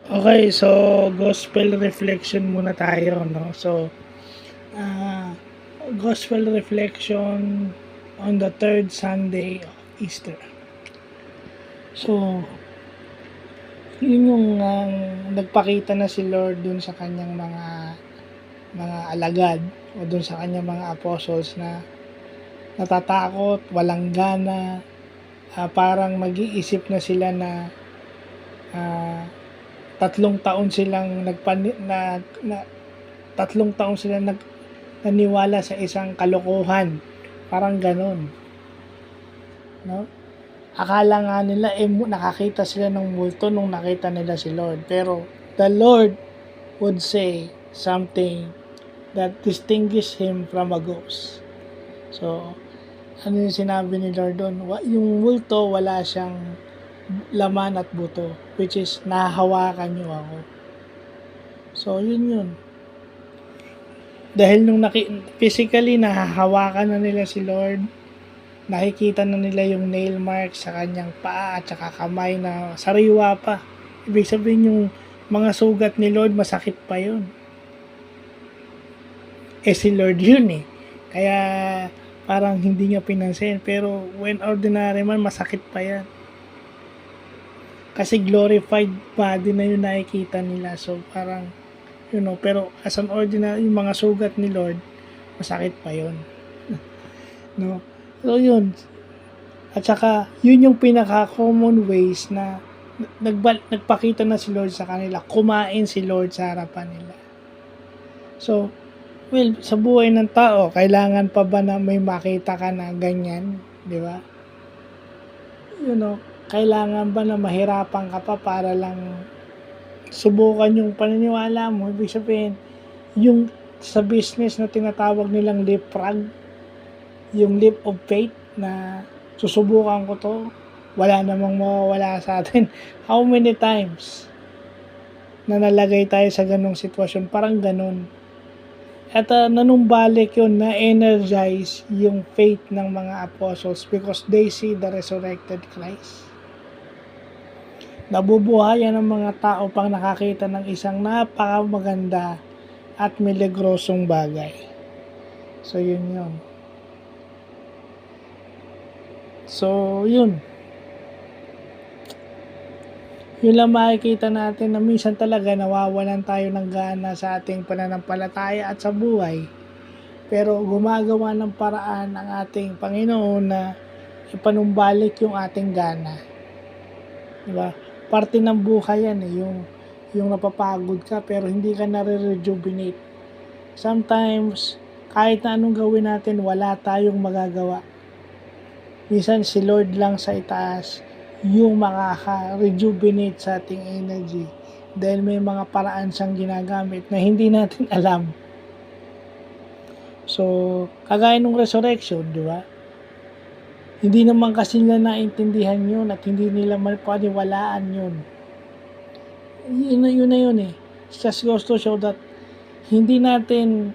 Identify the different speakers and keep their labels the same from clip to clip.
Speaker 1: Okay, so gospel reflection muna tayo, no? So, ah, gospel reflection on the third Sunday of Easter. So, yun yung nagpakita na si Lord dun sa kanyang mga alagad o dun sa kanyang mga apostles na natatakot, walang gana, parang mag-iisip na sila na ah, 3 taon silang tatlong taon sila naniwala sa isang kalokohan. Parang ganon, no? Akala nga nila nakakita sila ng multo nung nakita nila si Lord. Pero the Lord would say something that distinguished him from a ghost. So, ano yung sinabi ni Lord doon? Yung multo, wala siyang laman at buto, which is nahahawakan niyo ako. So, yun. Dahil nung physically nahahawakan na nila si Lord, nakikita na nila yung nail mark sa kanyang paa at saka kamay na sariwa pa. Ibig sabihin yung mga sugat ni Lord, masakit pa yun. Si Lord yun eh. Kaya parang hindi niya pinansin. Pero when ordinary man, masakit pa yan. Kasi glorified body na yun nakikita nila. So parang, pero as an ordinary, yung mga sugat ni Lord, masakit pa yun. No? So yun. At saka, yun yung pinaka-common ways na nagpakita na si Lord sa kanila. Kumain si Lord sa harapan nila. So, sa buhay ng tao, kailangan pa ba na may makita ka na ganyan? Di ba? Kailangan ba na mahirapan ka pa para lang subukan yung paniniwala mo? Ibig sabihin, yung sa business na tinatawag nilang leapfrog, yung leap of faith na susubukan ko to, wala namang mawawala sa atin. How many times na nalagay tayo sa ganong sitwasyon? Parang ganon. At nanumbalik yun, na-energize yung faith ng mga apostles because they see the resurrected Christ. Nabubuhayan ng mga tao pang nakakita ng isang napakamaganda at milagrosong bagay. So, yun. So, yun lang makikita natin na minsan talaga nawawalan tayo ng gana sa ating pananampalataya at sa buhay. Pero gumagawa ng paraan ang ating Panginoon na ipanumbalik yung ating gana. Diba? Parte ng buhay yan eh, yung napapagod ka pero hindi ka nare-rejuvenate. Sometimes, kahit na anong gawin natin, wala tayong magagawa. Minsan si Lord lang sa itaas yung makaka-rejuvenate sa ating energy dahil may mga paraan siyang ginagamit na hindi natin alam. So, kagaya ng resurrection, di ba? Hindi naman kasi nila naintindihan yun at hindi nila mapaniwalaan yun. Yun na yun eh. It just goes to show that hindi natin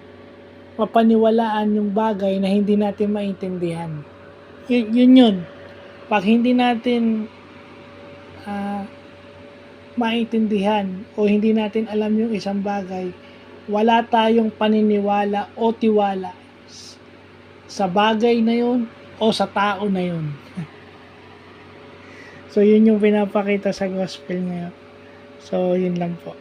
Speaker 1: mapaniwalaan yung bagay na hindi natin maintindihan. Yun. Pag hindi natin maintindihan o hindi natin alam yung isang bagay, wala tayong paniniwala o tiwala sa bagay na yun o sa tao na yun. So, yun yung pinapakita sa gospel ngayon. So, yun lang po.